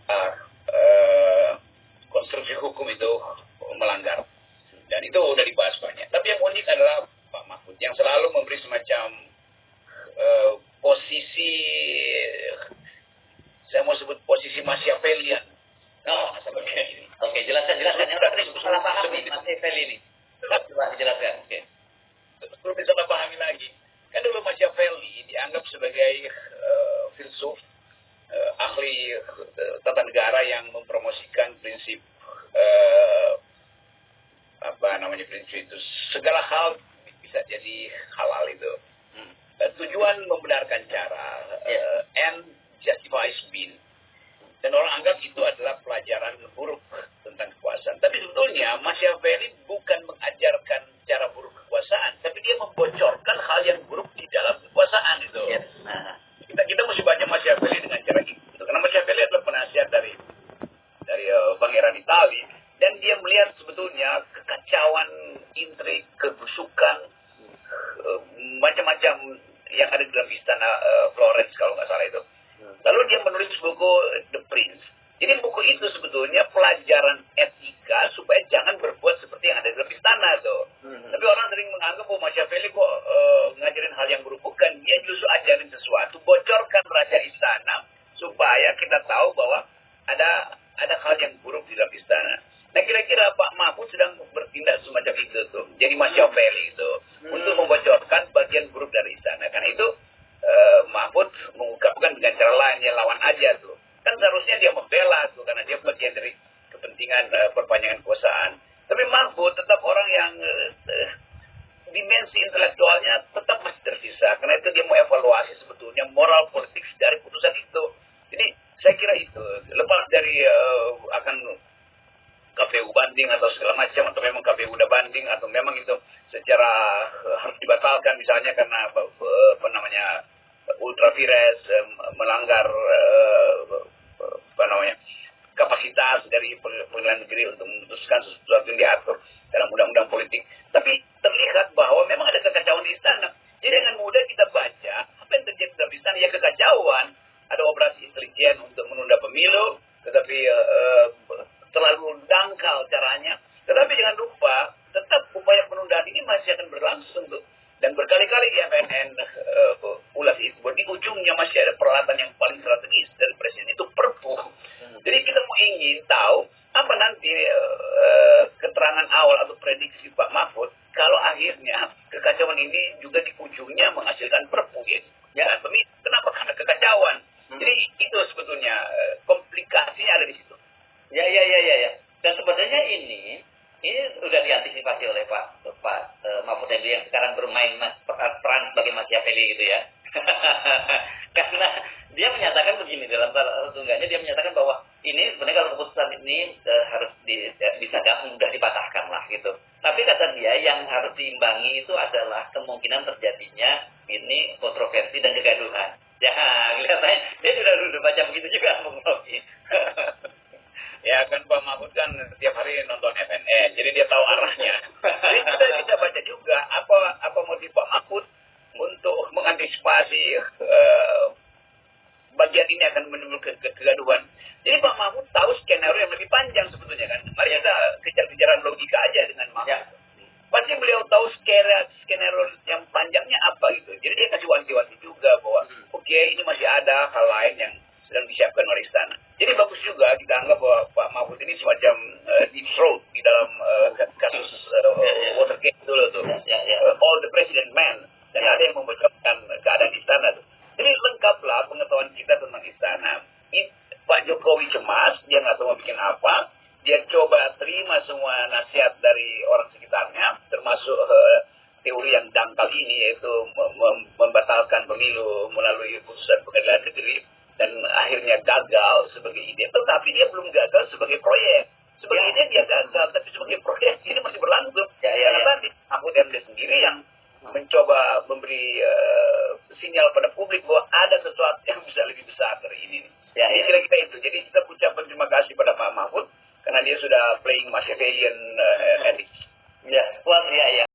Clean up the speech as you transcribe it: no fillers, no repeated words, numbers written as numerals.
uh, konstruksi hukum itu melanggar. Dan itu udah dibahas banyak. Tapi yang unik adalah Pak Mahfud yang selalu memberi semacam posisi, saya mau sebut posisi Machiavellian. Oh, oke, jelaskan. Yang salah paham nih Machiavelli ini. Coba dijelaskan. Oke. Perlu disalah pahami lagi. Kan dulu Machiavelli dianggap sebagai filsuf, ahli tata negara yang mempromosikan prinsip prinsip itu segala hal bisa jadi halal itu. Tujuan membenarkan cara, end justifies means. Dan orang anggap itu adalah pelajaran buruk tentang kekuasaan. Tapi sebetulnya Machiavelli bukan mengajarkan cara buruk kekuasaan, tapi dia membocorkan hal yang buruk di dalam kekuasaan itu. Kita mesti baca Machiavelli dengan cara itu. Karena Machiavelli adalah penasihat dari Pangeran Italia, dan dia melihat sebetulnya kekacauan, intrik, kebusukan, macam-macam yang ada di dalam istana Florence kalau nggak salah itu. Lalu dia menulis buku The Prince. Jadi buku itu sebetulnya pelajaran etika supaya jangan berbuat seperti yang ada di dalam istana tuh. Tapi orang sering menganggap Machiavelli kok ngajarin hal yang buruk. Bukan, dia justru ajarin sesuatu, bocorkan rahasia istana supaya kita tahu bahwa ada hal yang buruk di dalam istana. Nah, kira-kira Pak Mahfud sedang bertindak semacam itu tuh. Jadi Machiavelli itu untuk membocorkan bagian buruk dari istana. Karena itu Mahfud mengungkapkan dengan cara lain, ya lawan aja tuh. Kan seharusnya dia membela tuh karena dia bagian dari kepentingan perpanjangan kekuasaan. Tapi Mahfud tetap orang yang dimensi intelektualnya tetap masih tersisa. Karena itu dia mau evaluasi sebetulnya moral politik dari putusan itu. Jadi saya kira itu lepas dari akan KPU banding atau segala macam, atau memang KPU udah banding, atau memang itu secara harus dibatalkan misalnya karena ultra vires melanggar kapasitas dari pengadilan negeri untuk memutuskan sesuatu yang diatur dalam undang-undang politik. Tapi terlihat bahwa memang ada kekacauan di istana. Jadi dengan mudah kita baca apa yang terjadi dalam istana, ya kekacauan. Ada operasi intelijen untuk menunda pemilu, tetapi terlalu dangkal caranya. Tetapi jangan lupa, tetap upaya penundaan ini masih akan berlangsung tuh. Dan berkali-kali di FNN ulas itu, di ujungnya masih ada peralatan yang paling strategis dari presiden, itu Perpu. Jadi kita mau ingin tahu apa nanti keterangan awal atau prediksi Pak Mahfud kalau akhirnya kekacauan ini juga di ujungnya menghasilkan Perpu ya pemilu. Kenapa? Karena kekacauan. Jadi itu sebetulnya komplikasinya ada di situ. Ya. Dan sebenarnya ini sudah diantisipasi oleh Pak Mahfud MD yang sekarang bermain peran sebagai Machiavelli gitu ya. Karena dia menyatakan begini, dalam salah satunya dia menyatakan bahwa ini sebenarnya kalau keputusan ini harus bisa mudah dipatahkan lah gitu. Tapi kata dia yang harus diimbangi itu adalah kemungkinan terjadinya ini kontroversi dan kegaduhan. Ya, kelihatannya dia sudah baca begitu juga Bung Rocky. Ya kan Pak Mahfud kan setiap hari nonton FNN, jadi dia tahu arahnya. Jadi kita bisa baca juga apa motif Pak Mahfud untuk mengantisipasi bagian ini akan menimbulkan kegaduhan. Jadi Pak Mahfud tahu skenario yang lebih panjang sebetulnya kan. Mari kita kejar-kejaran logika aja dengan Mahfud. Ya. Pasti beliau tahu skenario yang panjangnya apa gitu. Jadi dia kasih wanti-wanti juga bahwa oke, ini masih ada hal lain yang sedang disiapkan oleh istana. Jadi bagus juga kita anggap bahwa Pak Mahfud ini semacam deep throat di dalam kasus Watergate dulu tuh. All the president man. Dan ada yang membocorkan keadaan istana tuh. Jadi lengkaplah pengetahuan kita tentang istana. Pak Jokowi cemas, dia nggak tahu mau bikin apa. Dia coba terima semua nasihat dari orang sekitarnya, termasuk teori yang dangkal ini, yaitu membatalkan pemilu melalui putusan pengadilan negeri, dan akhirnya gagal sebagai ide. Tetapi dia belum gagal sebagai proyek. Sebagai ide dia gagal, tapi sebagai proyek ini masih berlangsung. Karena tadi Mahfud MD sendiri yang mencoba memberi sinyal pada publik bahwa ada sesuatu yang bisa lebih besar dari ini. Kira-kira itu. Jadi kita ucapkan terima kasih pada Pak Mahfud karena dia sudah playing Machiavellian ethics. Ya, well, ya.